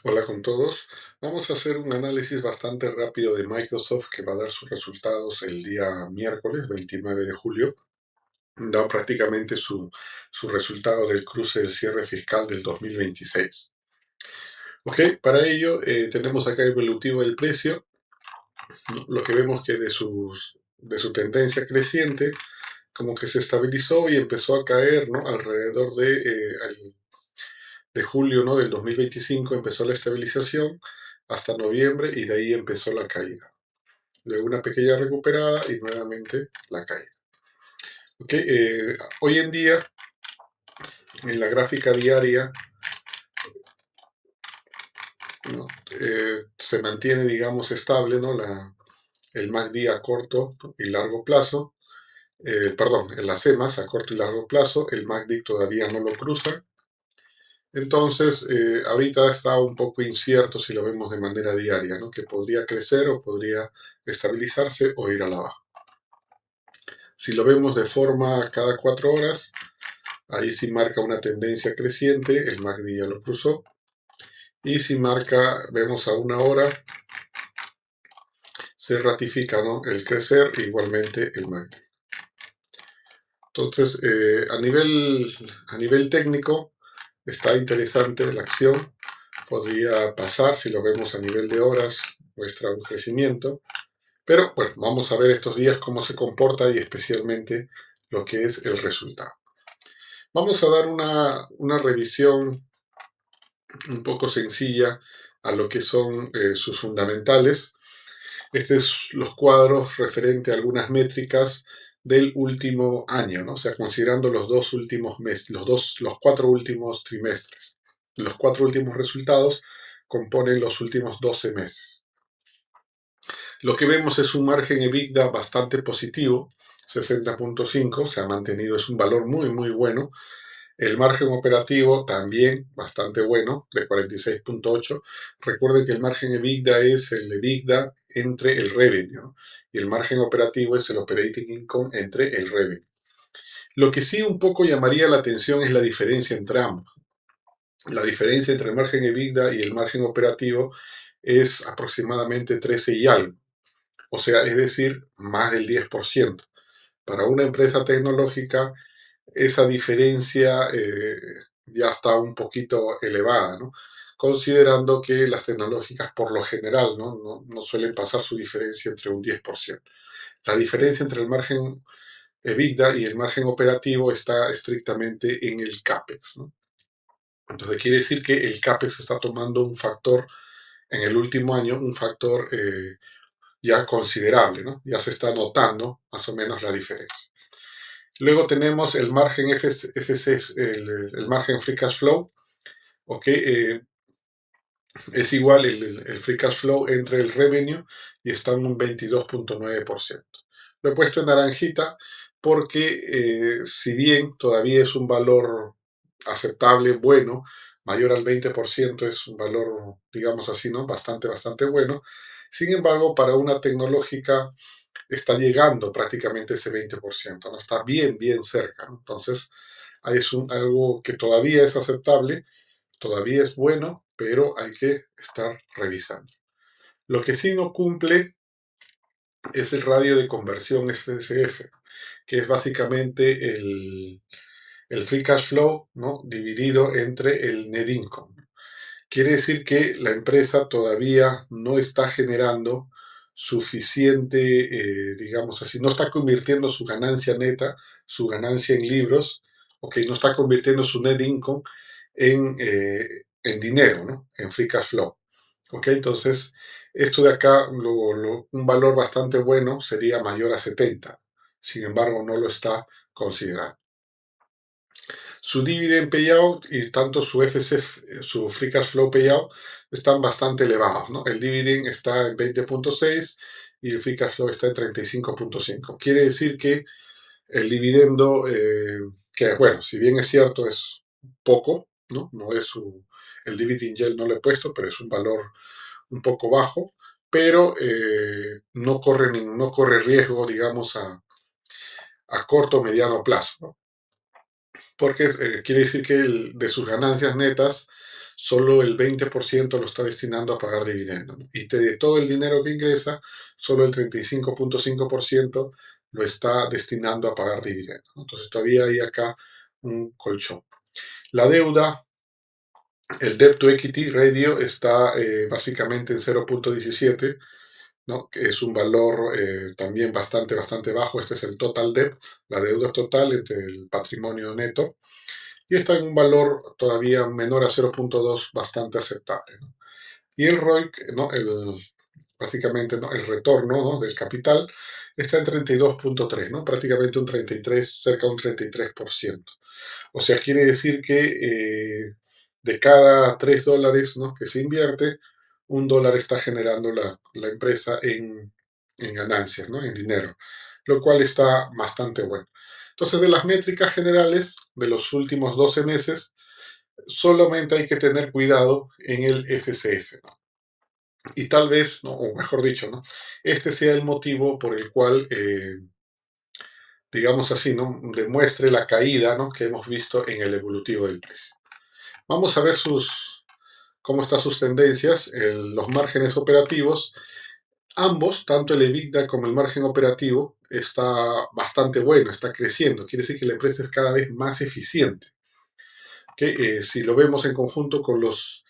Hola con todos. Vamos a hacer un análisis bastante rápido de Microsoft que va a dar sus resultados el día miércoles 29 de julio. Da prácticamente su resultado del cruce del cierre fiscal del 2026. Ok, para ello tenemos acá el evolutivo del precio, ¿no? Lo que vemos que de su tendencia creciente, como que se estabilizó y empezó a caer, ¿no? Alrededor de julio, ¿no? Del 2025 empezó la estabilización hasta noviembre y de ahí empezó la caída. Luego una pequeña recuperada y nuevamente la caída. Okay, hoy en día, en la gráfica diaria, ¿no? Se mantiene, digamos, estable, ¿no? El MACD a corto y largo plazo. Perdón, en las EMAs a corto y largo plazo, el MACD todavía no lo cruza. Entonces, ahorita está un poco incierto si lo vemos de manera diaria, ¿no? Que podría crecer o podría estabilizarse o ir a la baja. Si lo vemos de forma cada 4 horas, ahí sí marca una tendencia creciente, el MACD ya lo cruzó. Y si marca, vemos a 1 hora, se ratifica, ¿no? El crecer, igualmente el MACD. Entonces, a nivel técnico, está interesante la acción. Podría pasar, si lo vemos a nivel de horas, muestra un crecimiento. Pero bueno, vamos a ver estos días cómo se comporta y especialmente lo que es el resultado. Vamos a dar una revisión un poco sencilla a lo que son sus fundamentales. Estos son los cuadros referente a algunas métricas del último año, ¿no? O sea, considerando los 2 últimos meses, los 4 últimos trimestres. Los 4 últimos resultados componen los últimos 12 meses. Lo que vemos es un margen EBITDA bastante positivo, 60.5, se ha mantenido, es un valor muy, muy bueno. El margen operativo también bastante bueno, de 46.8. Recuerden que el margen EBITDA es el EBITDA entre el revenue, ¿no? Y el margen operativo es el operating income entre el revenue. Lo que sí un poco llamaría la atención es la diferencia entre ambos. La diferencia entre el margen EBITDA y el margen operativo es aproximadamente 13 y algo. O sea, es decir, más del 10%. Para una empresa tecnológica, esa diferencia ya está un poquito elevada, ¿no? Considerando que las tecnológicas por lo general no suelen pasar su diferencia entre un 10%. La diferencia entre el margen EBITDA y el margen operativo está estrictamente en el CAPEX, ¿no? Entonces quiere decir que el CAPEX está tomando un factor en el último año, un factor ya considerable, ¿no? Ya se está notando más o menos la diferencia. Luego tenemos el margen FC, el margen free cash flow, ¿ok? Es igual el free cash flow entre el revenue y está en un 22.9%. Lo he puesto en naranjita porque si bien todavía es un valor aceptable, bueno, mayor al 20%, es un valor, digamos así, ¿no? Bastante, bastante bueno. Sin embargo, para una tecnológica está llegando prácticamente ese 20%, ¿no? Está bien, bien cerca, ¿no? Entonces, es algo que todavía es aceptable, todavía es bueno, pero hay que estar revisando. Lo que sí no cumple es el radio de conversión FCF, que es básicamente el free cash flow, ¿no? Dividido entre el net income. Quiere decir que la empresa todavía no está generando suficiente, digamos así, no está convirtiendo su ganancia neta, su ganancia en libros, ok, no está convirtiendo su net income en dinero, ¿no? En free cash flow. Ok, entonces, esto de acá, un valor bastante bueno sería mayor a 70. Sin embargo, no lo está considerando. Su dividend payout y tanto su FC, su free cash flow payout, están bastante elevados, ¿no? El dividend está en 20.6 y el free cash flow está en 35.5. Quiere decir que el dividendo, que bueno, si bien es cierto, es poco, ¿no? No es el dividend yield no lo he puesto, pero es un valor un poco bajo, pero no corre riesgo, digamos, a corto o mediano plazo, ¿no? Porque quiere decir que de sus ganancias netas, solo el 20% lo está destinando a pagar dividendos, ¿no? Y de todo el dinero que ingresa, solo el 35.5% lo está destinando a pagar dividendos, ¿no? Entonces todavía hay acá un colchón. La deuda, el debt to equity ratio está básicamente en 0.17, ¿no? Que es un valor también bastante bajo. Este es el total debt, la deuda total entre el patrimonio neto, y está en un valor todavía menor a 0.2, bastante aceptable, ¿no? Y el ROIC, ¿no? Básicamente, ¿no? El retorno, ¿no? del capital está en 32.3, ¿no? Prácticamente un 33, cerca de un 33%. O sea, quiere decir que de cada $3, ¿no? que se invierte, $1 está generando la empresa en ganancias, ¿no? en dinero, lo cual está bastante bueno. Entonces, de las métricas generales de los últimos 12 meses, solamente hay que tener cuidado en el FCF, ¿no? Y tal vez, ¿no? o mejor dicho, ¿no? este sea el motivo por el cual, digamos así, ¿no? demuestre la caída, ¿no? que hemos visto en el evolutivo del precio. Vamos a ver cómo están sus tendencias, los márgenes operativos. Ambos, tanto el EBITDA como el margen operativo, está bastante bueno, está creciendo. Quiere decir que la empresa es cada vez más eficiente. Que si lo vemos en conjunto con los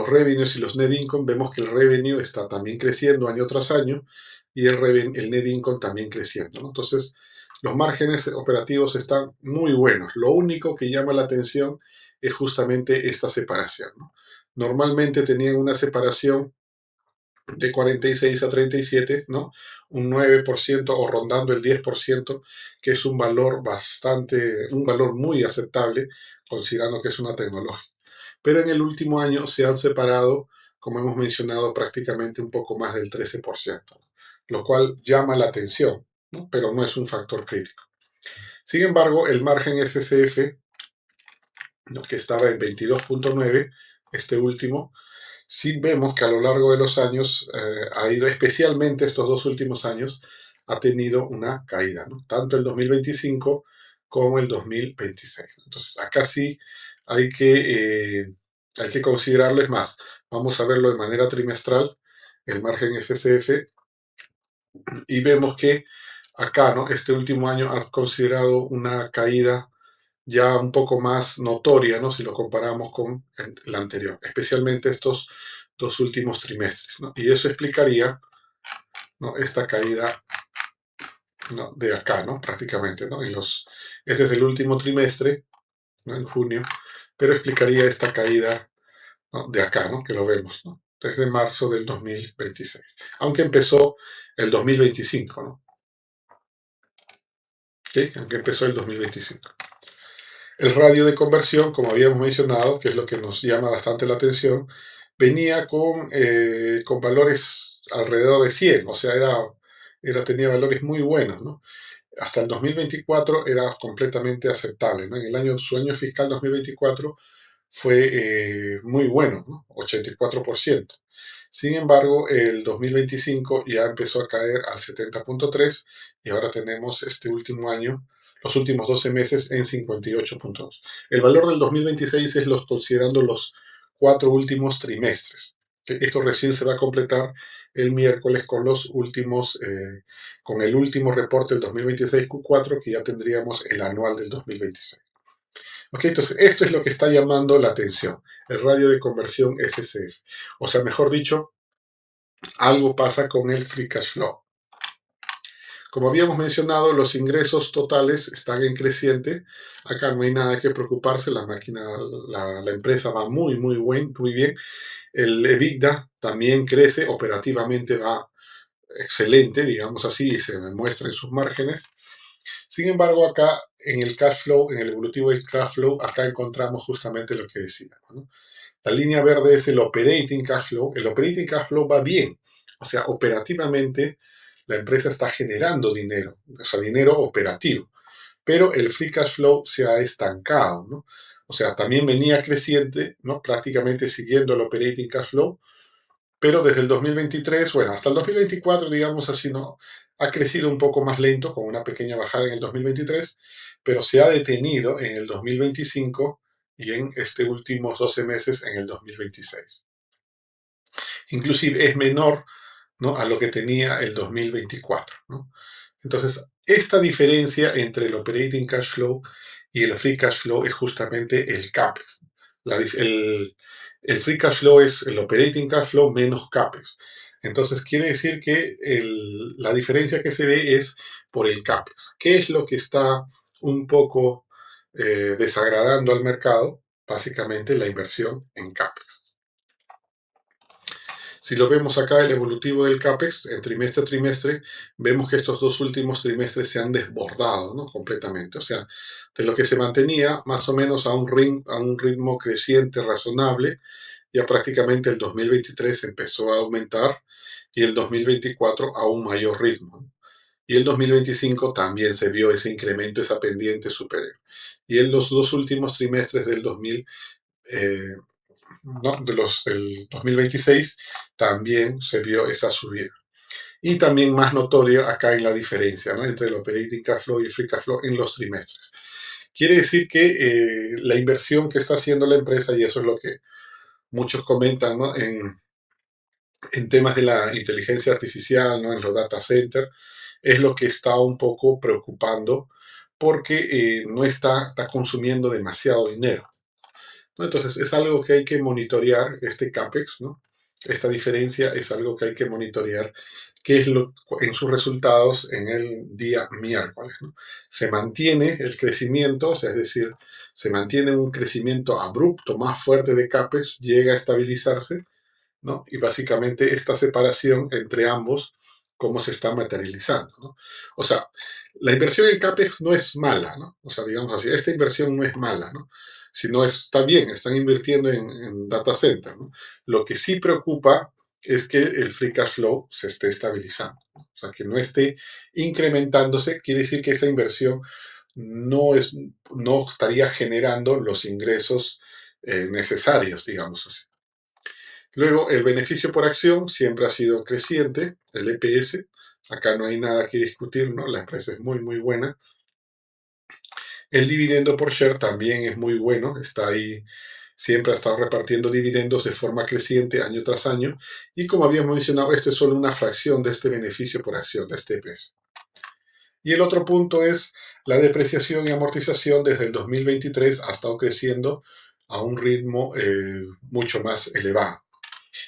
revenues y los net income, vemos que el revenue está también creciendo año tras año y el net income también creciendo, ¿no? Entonces, los márgenes operativos están muy buenos. Lo único que llama la atención es justamente esta separación, ¿no? Normalmente tenían una separación de 46 a 37, ¿no? Un 9% o rondando el 10%, que es un valor muy aceptable, considerando que es una tecnología. Pero en el último año se han separado, como hemos mencionado, prácticamente un poco más del 13%, lo cual llama la atención, ¿no? Pero no es un factor crítico. Sin embargo, el margen FCF, ¿no? que estaba en 22.9, este último, sí vemos que a lo largo de los años ha ido, especialmente estos dos últimos años, ha tenido una caída, ¿no? Tanto el 2025 como el 2026. Entonces, acá sí hay que considerarlo. Es más, vamos a verlo de manera trimestral, el margen FCF, y vemos que acá, ¿no? Este último año ha considerado una caída ya un poco más notoria, ¿no? Si lo comparamos con el anterior, especialmente estos dos últimos trimestres, ¿no? Y eso explicaría, ¿no? esta caída, ¿no? de acá, ¿no? prácticamente, ¿no? Este es el último trimestre, ¿no? en junio, pero explicaría esta caída, ¿no? de acá, ¿no? que lo vemos, ¿no? desde marzo del 2026, aunque empezó el 2025, ¿no? ¿Okay? Aunque empezó el 2025. El radio de conversión, como habíamos mencionado, que es lo que nos llama bastante la atención, venía con valores alrededor de 100, o sea, tenía valores muy buenos, ¿no? Hasta el 2024 era completamente aceptable, ¿no? Su año fiscal 2024 fue muy bueno, ¿no? 84%. Sin embargo, el 2025 ya empezó a caer al 70.3 y ahora tenemos este último año, los últimos 12 meses en 58.2. El valor del 2026 es considerando los 4 últimos trimestres. Esto recién se va a completar el miércoles con el último reporte del 2026 Q4, que ya tendríamos el anual del 2026. Ok, entonces esto es lo que está llamando la atención, el radio de conversión FCF. O sea, mejor dicho, algo pasa con el free cash flow. Como habíamos mencionado, los ingresos totales están en creciente. Acá no hay nada que preocuparse, la empresa va muy bien. El EBITDA también crece, operativamente va excelente, digamos así, y se demuestra en sus márgenes. Sin embargo, acá en el cash flow, en el evolutivo del cash flow, acá encontramos justamente lo que decíamos, ¿no? La línea verde es el operating cash flow. El operating cash flow va bien. O sea, operativamente la empresa está generando dinero, o sea, dinero operativo. Pero el free cash flow se ha estancado, ¿no? O sea, también venía creciente, ¿no? Prácticamente siguiendo el operating cash flow, pero desde el 2023, bueno, hasta el 2024, digamos así, ¿no? Ha crecido un poco más lento, con una pequeña bajada en el 2023, pero se ha detenido en el 2025 y en este últimos 12 meses en el 2026. Inclusive es menor, ¿no?, a lo que tenía el 2024, ¿no? Entonces, esta diferencia entre el operating cash flow y el free cash flow es justamente el CAPEX. El free cash flow es el operating cash flow menos CAPEX. Entonces, quiere decir que la diferencia que se ve es por el CAPEX. ¿Qué es lo que está un poco desagradando al mercado? Básicamente la inversión en CAPEX. Si lo vemos acá, el evolutivo del CAPEX, en trimestre a trimestre, vemos que estos dos últimos trimestres se han desbordado, ¿no?, completamente. O sea, de lo que se mantenía más o menos a un ritmo creciente razonable, ya prácticamente el 2023 empezó a aumentar y el 2024 a un mayor ritmo, ¿no? Y el 2025 también se vio ese incremento, esa pendiente superior. Y en los dos últimos trimestres del 2000, ¿no?, del 2026 también se vio esa subida. Y también más notorio acá en la diferencia, ¿no?, entre el operating cash flow y el free cash flow en los trimestres. Quiere decir que la inversión que está haciendo la empresa, y eso es lo que muchos comentan, ¿no?, en temas de la inteligencia artificial, ¿no?, en los data centers, es lo que está un poco preocupando porque no está consumiendo demasiado dinero, ¿no? Entonces es algo que hay que monitorear, este CAPEX, ¿no? Esta diferencia es algo que hay que monitorear, qué es lo en sus resultados en el día miércoles, ¿no? Se mantiene el crecimiento, o sea, es decir, se mantiene un crecimiento abrupto, más fuerte de CAPEX, llega a estabilizarse, ¿no? Y básicamente esta separación entre ambos, cómo se está materializando, ¿no? O sea, la inversión en CAPEX no es mala, ¿no? O sea, digamos así, esta inversión no es mala, ¿no? Sino está bien, están invirtiendo en data center, ¿no? Lo que sí preocupa es que el free cash flow se esté estabilizando, ¿no? O sea, que no esté incrementándose, quiere decir que esa inversión no estaría generando los ingresos necesarios, digamos así. Luego, el beneficio por acción siempre ha sido creciente, el EPS. Acá no hay nada que discutir, ¿no? La empresa es muy, muy buena. El dividendo por share también es muy bueno, está ahí, siempre ha estado repartiendo dividendos de forma creciente año tras año. Y como habíamos mencionado, este es solo una fracción de este beneficio por acción, de este EPS. Y el otro punto es la depreciación y amortización desde el 2023 ha estado creciendo a un ritmo mucho más elevado.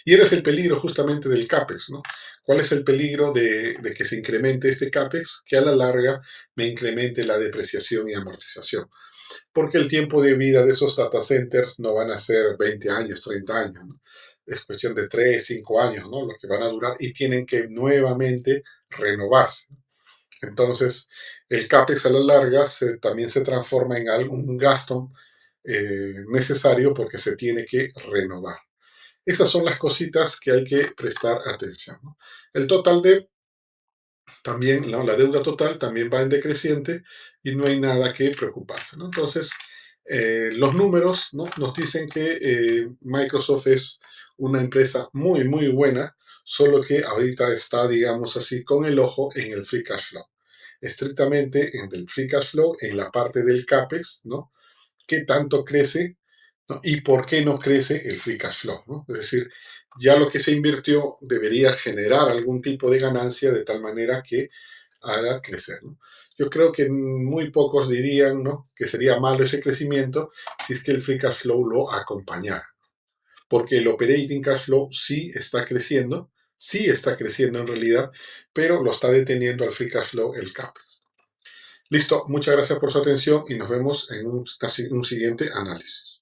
Y ese es el peligro justamente del CAPEX, ¿no? ¿Cuál es el peligro de que se incremente este CAPEX? Que a la larga me incremente la depreciación y amortización. Porque el tiempo de vida de esos data centers no van a ser 20 años, 30 años, ¿no? Es cuestión de 3, 5 años, ¿no?, lo que van a durar y tienen que nuevamente renovarse. Entonces, el CAPEX a la larga también se transforma en algún gasto necesario porque se tiene que renovar. Esas son las cositas que hay que prestar atención, ¿no? El total de también, ¿no?, la deuda total también va en decreciente y no hay nada que preocuparse, ¿no? Entonces, los números, ¿no?, nos dicen que Microsoft es una empresa muy, muy buena, solo que ahorita está, digamos así, con el ojo en el free cash flow. Estrictamente en el free cash flow, en la parte del CAPEX, ¿no? ¿Qué tanto crece, ¿no?, y por qué no crece el free cash flow, ¿no? Es decir, ya lo que se invirtió debería generar algún tipo de ganancia de tal manera que haga crecer, ¿no? Yo creo que muy pocos dirían, ¿no?, que sería malo ese crecimiento si es que el free cash flow lo acompañara, porque el operating cash flow sí está creciendo en realidad, pero lo está deteniendo al free cash flow el CAPEX. Listo, muchas gracias por su atención y nos vemos en un siguiente análisis.